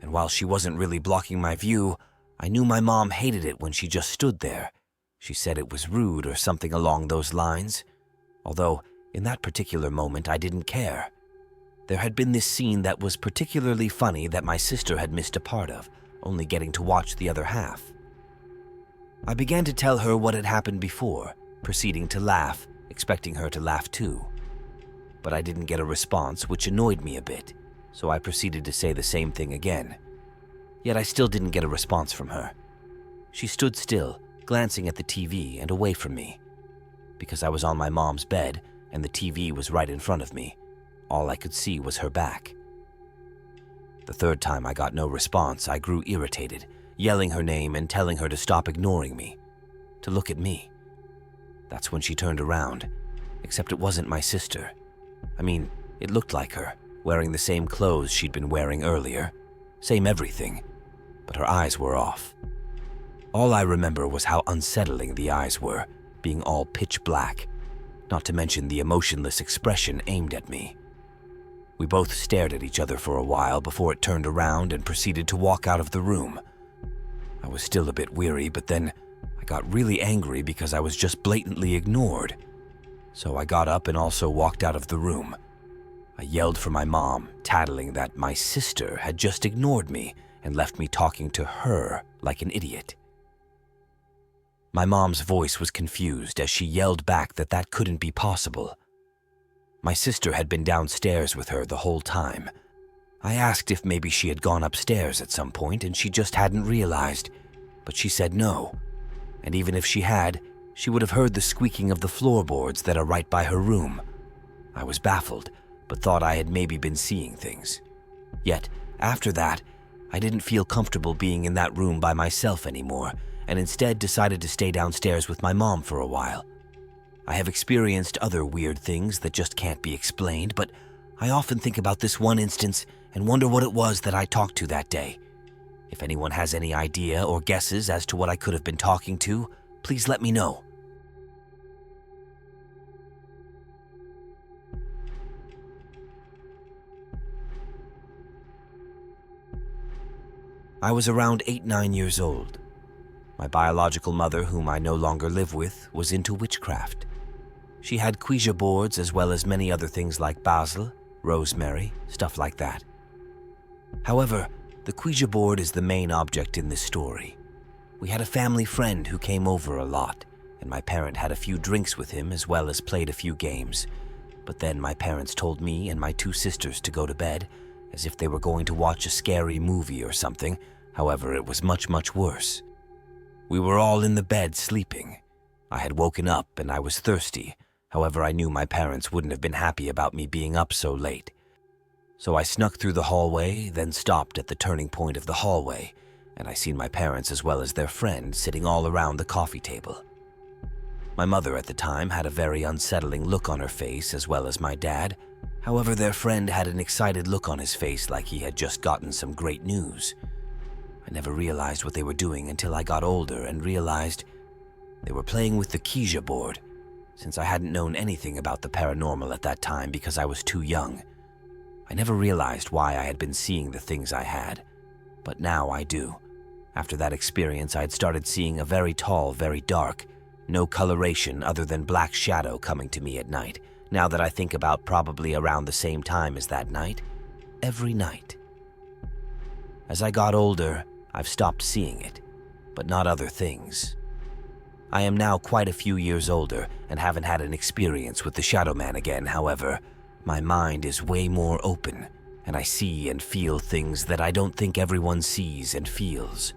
And while she wasn't really blocking my view, I knew my mom hated it when she just stood there. She said it was rude or something along those lines. Although, in that particular moment, I didn't care. There had been this scene that was particularly funny that my sister had missed a part of, only getting to watch the other half. I began to tell her what had happened before, proceeding to laugh, expecting her to laugh too. But I didn't get a response, which annoyed me a bit, so I proceeded to say the same thing again. Yet I still didn't get a response from her. She stood still, glancing at the TV and away from me. Because I was on my mom's bed and the TV was right in front of me, all I could see was her back. The third time I got no response, I grew irritated, yelling her name and telling her to stop ignoring me, to look at me. That's when she turned around, except it wasn't my sister. I mean, it looked like her, wearing the same clothes she'd been wearing earlier, same everything, but her eyes were off. All I remember was how unsettling the eyes were, being all pitch black, not to mention the emotionless expression aimed at me. We both stared at each other for a while before it turned around and proceeded to walk out of the room. I was still a bit weary, but then I got really angry because I was just blatantly ignored. So I got up and also walked out of the room. I yelled for my mom, tattling that my sister had just ignored me and left me talking to her like an idiot. My mom's voice was confused as she yelled back that that couldn't be possible. My sister had been downstairs with her the whole time. I asked if maybe she had gone upstairs at some point and she just hadn't realized, but she said no. And even if she had, she would have heard the squeaking of the floorboards that are right by her room. I was baffled, but thought I had maybe been seeing things. Yet, After that, I didn't feel comfortable being in that room by myself anymore, and instead decided to stay downstairs with my mom for a while. I have experienced other weird things that just can't be explained, but I often think about this one instance and wonder what it was that I talked to that day. If anyone has any idea or guesses as to what I could have been talking to, please let me know. I was around 8-9 years old. My biological mother, whom I no longer live with, was into witchcraft. She had Ouija boards as well as many other things like basil, rosemary, stuff like that. However, the Ouija board is the main object in this story. We had a family friend who came over a lot, and my parent had a few drinks with him as well as played a few games. But then my parents told me and my 2 sisters to go to bed, as if they were going to watch a scary movie or something. However, it was much, much worse. We were all in the bed sleeping. I had woken up and I was thirsty. However, I knew my parents wouldn't have been happy about me being up so late. So I snuck through the hallway, then stopped at the turning point of the hallway, and I seen my parents as well as their friend sitting all around the coffee table. My mother at the time had a very unsettling look on her face as well as my dad. However, their friend had an excited look on his face like he had just gotten some great news. I never realized what they were doing until I got older and realized they were playing with the Ouija board, since I hadn't known anything about the paranormal at that time because I was too young. I never realized why I had been seeing the things I had, but now I do. After that experience, I had started seeing a very tall, very dark, no coloration other than black shadow coming to me at night, now that I think about probably around the same time as that night, every night. As I got older, I've stopped seeing it, but not other things. I am now quite a few years older and haven't had an experience with the Shadow Man again. However, my mind is way more open, and I see and feel things that I don't think everyone sees and feels.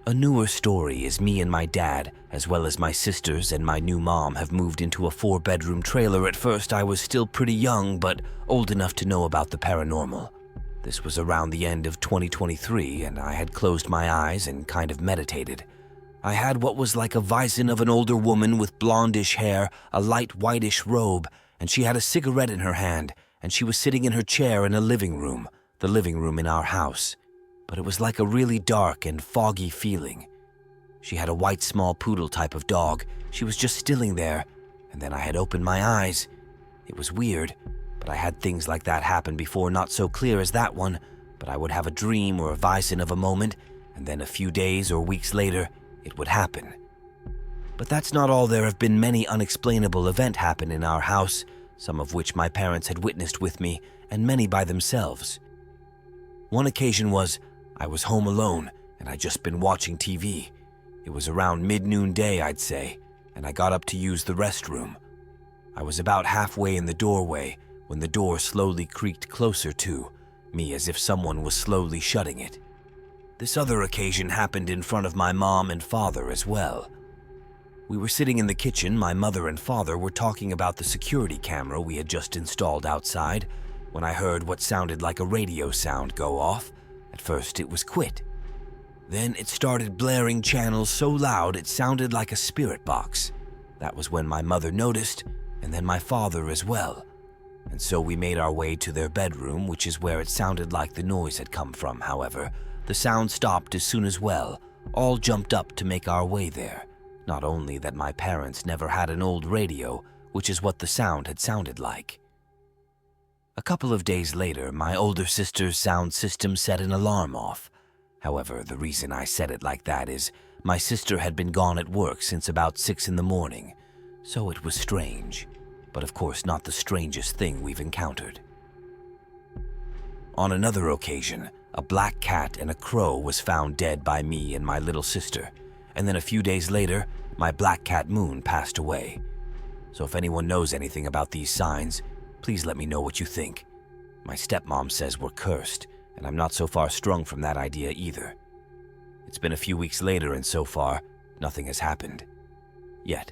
A newer story is me and my dad, as well as my sisters and my new mom, have moved into a 4-bedroom trailer. At first, I was still pretty young, but old enough to know about the paranormal. This was around the end of 2023, and I had closed my eyes and kind of meditated. I had what was like a vision of an older woman with blondish hair, a light whitish robe, and she had a cigarette in her hand, and she was sitting in her chair in a living room, the living room in our house. But it was like a really dark and foggy feeling. She had a white small poodle type of dog. She was just stilling there, and then I had opened my eyes. It was weird, but I had things like that happen before, not so clear as that one, but I would have a dream or a vision of a moment, and then a few days or weeks later, it would happen. But that's not all. There have been many unexplainable events happen in our house, some of which my parents had witnessed with me, and many by themselves. One occasion was, I was home alone, and I'd just been watching TV. It was around mid-noon day, I'd say, and I got up to use the restroom. I was about halfway in the doorway when the door slowly creaked closer to me, as if someone was slowly shutting it. This other occasion happened in front of my mom and father as well. We were sitting in the kitchen. My mother and father were talking about the security camera we had just installed outside when I heard what sounded like a radio sound go off. At first it was quit. Then it started blaring channels so loud it sounded like a spirit box. That was when my mother noticed, and then my father as well. And so we made our way to their bedroom, which is where it sounded like the noise had come from. However, the sound stopped as soon as well. All jumped up to make our way there. Not only that, my parents never had an old radio, which is what the sound had sounded like. A couple of days later, my older sister's sound system set an alarm off. However, the reason I said it like that is my sister had been gone at work since about 6 in the morning, so it was strange, but of course not the strangest thing we've encountered. On another occasion, a black cat and a crow was found dead by me and my little sister, and then a few days later, my black cat Moon passed away. So if anyone knows anything about these signs, please let me know what you think. My stepmom says we're cursed, and I'm not so far strung from that idea either. It's been a few weeks later, and so far, nothing has happened. Yet,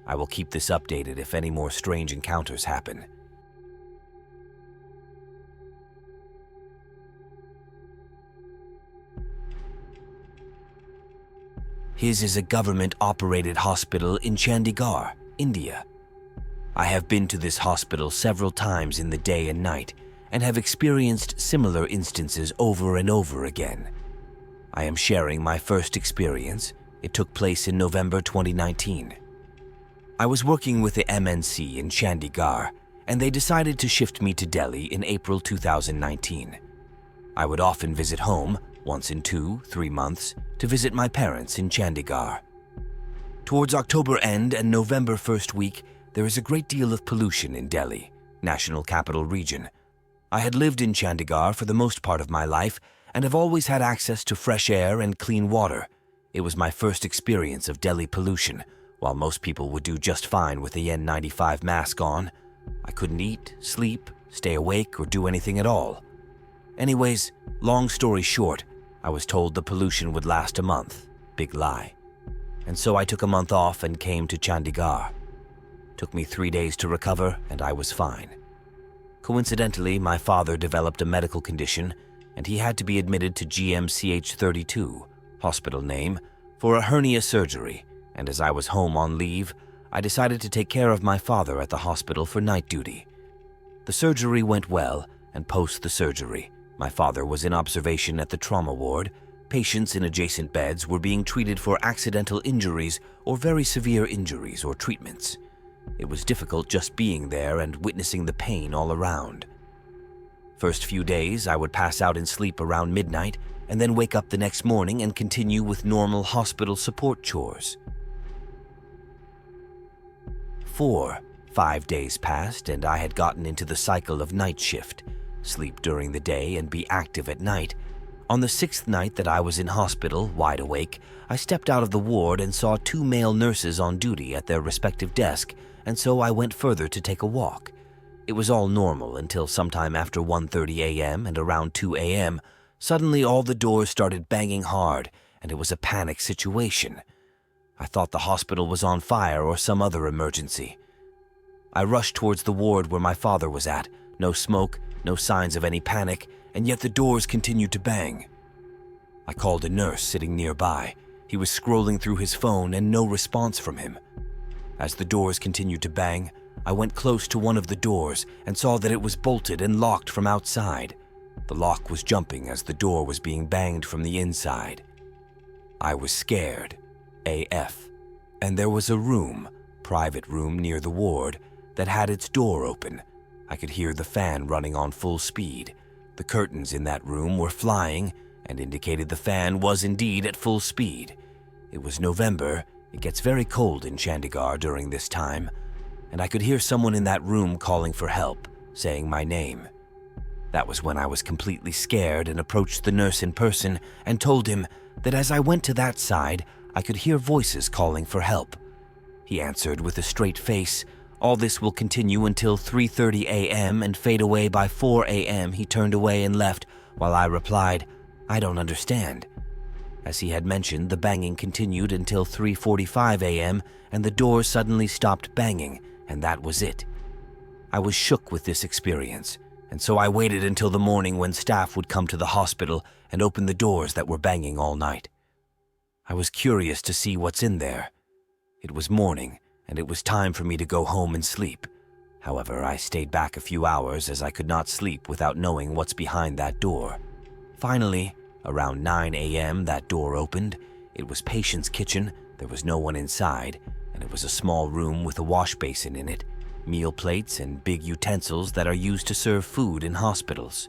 I will keep this updated if any more strange encounters happen. His is a government-operated hospital in Chandigarh, India. I have been to this hospital several times in the day and night and have experienced similar instances over and over again. I am sharing my first experience. It took place in November 2019. I was working with the MNC in Chandigarh, and they decided to shift me to Delhi in April 2019. I would often visit home, once in 2-3 months, to visit my parents in Chandigarh. Towards October end and November first week, there is a great deal of pollution in Delhi, National Capital Region. I had lived in Chandigarh for the most part of my life and have always had access to fresh air and clean water. It was my first experience of Delhi pollution. While most people would do just fine with the N95 mask on, I couldn't eat, sleep, stay awake, or do anything at all. Anyways, long story short, I was told the pollution would last a month. Big lie. And so I took a month off and came to Chandigarh. Took me 3 days to recover, and I was fine. Coincidentally, my father developed a medical condition, and he had to be admitted to GMCH 32, hospital name, for a hernia surgery, and as I was home on leave, I decided to take care of my father at the hospital for night duty. The surgery went well, and post the surgery, my father was in observation at the trauma ward. Patients in adjacent beds were being treated for accidental injuries or very severe injuries or treatments. It was difficult just being there and witnessing the pain all around. First few days, I would pass out in sleep around midnight and then wake up the next morning and continue with normal hospital support chores. 4-5 days passed and I had gotten into the cycle of night shift, sleep during the day and be active at night. On the 6th night that I was in hospital, wide awake, I stepped out of the ward and saw 2 male nurses on duty at their respective desk, and so I went further to take a walk. It was all normal until sometime after 1:30 a.m. and around 2 a.m., suddenly all the doors started banging hard, and it was a panic situation. I thought the hospital was on fire or some other emergency. I rushed towards the ward where my father was at. No smoke, no signs of any panic, and yet the doors continued to bang. I called a nurse sitting nearby. He was scrolling through his phone and no response from him. As the doors continued to bang, I went close to one of the doors and saw that it was bolted and locked from outside. The lock was jumping as the door was being banged from the inside. I was scared, AF, and there was a room, private room near the ward, that had its door open. I could hear the fan running on full speed. The curtains in that room were flying and indicated the fan was indeed at full speed. It was November. It gets very cold in Chandigarh during this time, and I could hear someone in that room calling for help, saying my name. That was when I was completely scared and approached the nurse in person and told him that as I went to that side, I could hear voices calling for help. He answered with a straight face, "All this will continue until 3:30 a.m. and fade away by 4 a.m. He turned away and left, while I replied, "I don't understand." As he had mentioned, the banging continued until 3:45 a.m. and the door suddenly stopped banging, and that was it. I was shook with this experience, and so I waited until the morning when staff would come to the hospital and open the doors that were banging all night. I was curious to see what's in there. It was morning, and it was time for me to go home and sleep. However, I stayed back a few hours as I could not sleep without knowing what's behind that door. Finally, around 9 a.m., that door opened. It was patient's kitchen, there was no one inside, and it was a small room with a wash basin in it, meal plates and big utensils that are used to serve food in hospitals.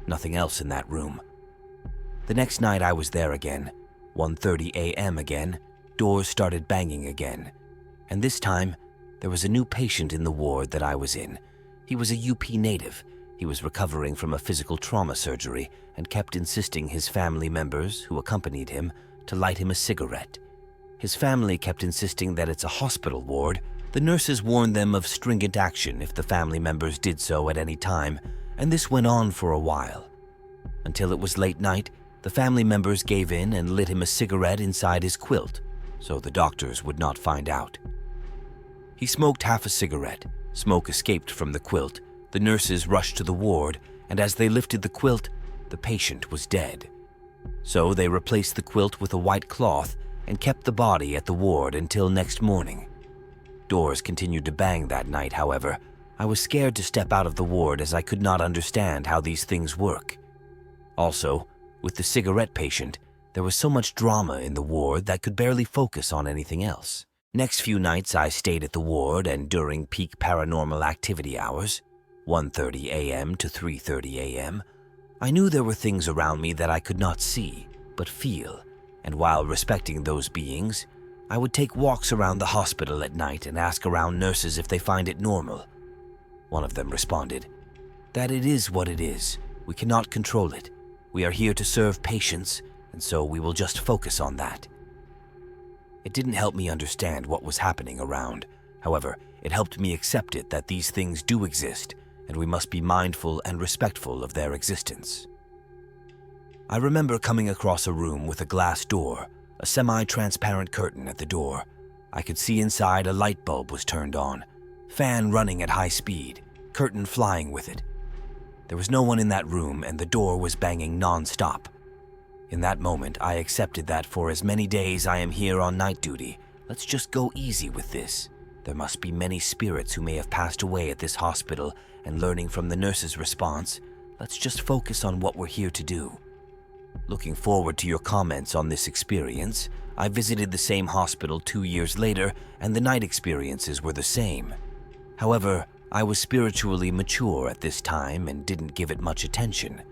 Nothing else in that room. The next night I was there again, 1:30 a.m. again, doors started banging again. And this time, there was a new patient in the ward that I was in. He was a UP native. He was recovering from a physical trauma surgery and kept insisting his family members, who accompanied him, to light him a cigarette. His family kept insisting that it's a hospital ward. The nurses warned them of stringent action if the family members did so at any time, and this went on for a while. Until it was late night, the family members gave in and lit him a cigarette inside his quilt, so the doctors would not find out. He smoked half a cigarette. Smoke escaped from the quilt. The nurses rushed to the ward, and as they lifted the quilt, the patient was dead. So they replaced the quilt with a white cloth, and kept the body at the ward until next morning. Doors continued to bang that night, however. I was scared to step out of the ward as I could not understand how these things work. Also, with the cigarette patient, there was so much drama in the ward that could barely focus on anything else. Next few nights I stayed at the ward, and during peak paranormal activity hours, 1:30 a.m. to 3:30 a.m., I knew there were things around me that I could not see, but feel, and while respecting those beings, I would take walks around the hospital at night and ask around nurses if they find it normal. One of them responded, "That it is what it is. We cannot control it. We are here to serve patients, and so we will just focus on that." It didn't help me understand what was happening around. However, it helped me accept it that these things do exist, and we must be mindful and respectful of their existence. I remember coming across a room with a glass door, a semi-transparent curtain at the door. I could see inside a light bulb was turned on, fan running at high speed, curtain flying with it. There was no one in that room, and the door was banging non-stop. In that moment, I accepted that for as many days I am here on night duty, let's just go easy with this. There must be many spirits who may have passed away at this hospital, and learning from the nurse's response, let's just focus on what we're here to do. Looking forward to your comments on this experience, I visited the same hospital 2 years later, and the night experiences were the same. However, I was spiritually mature at this time and didn't give it much attention.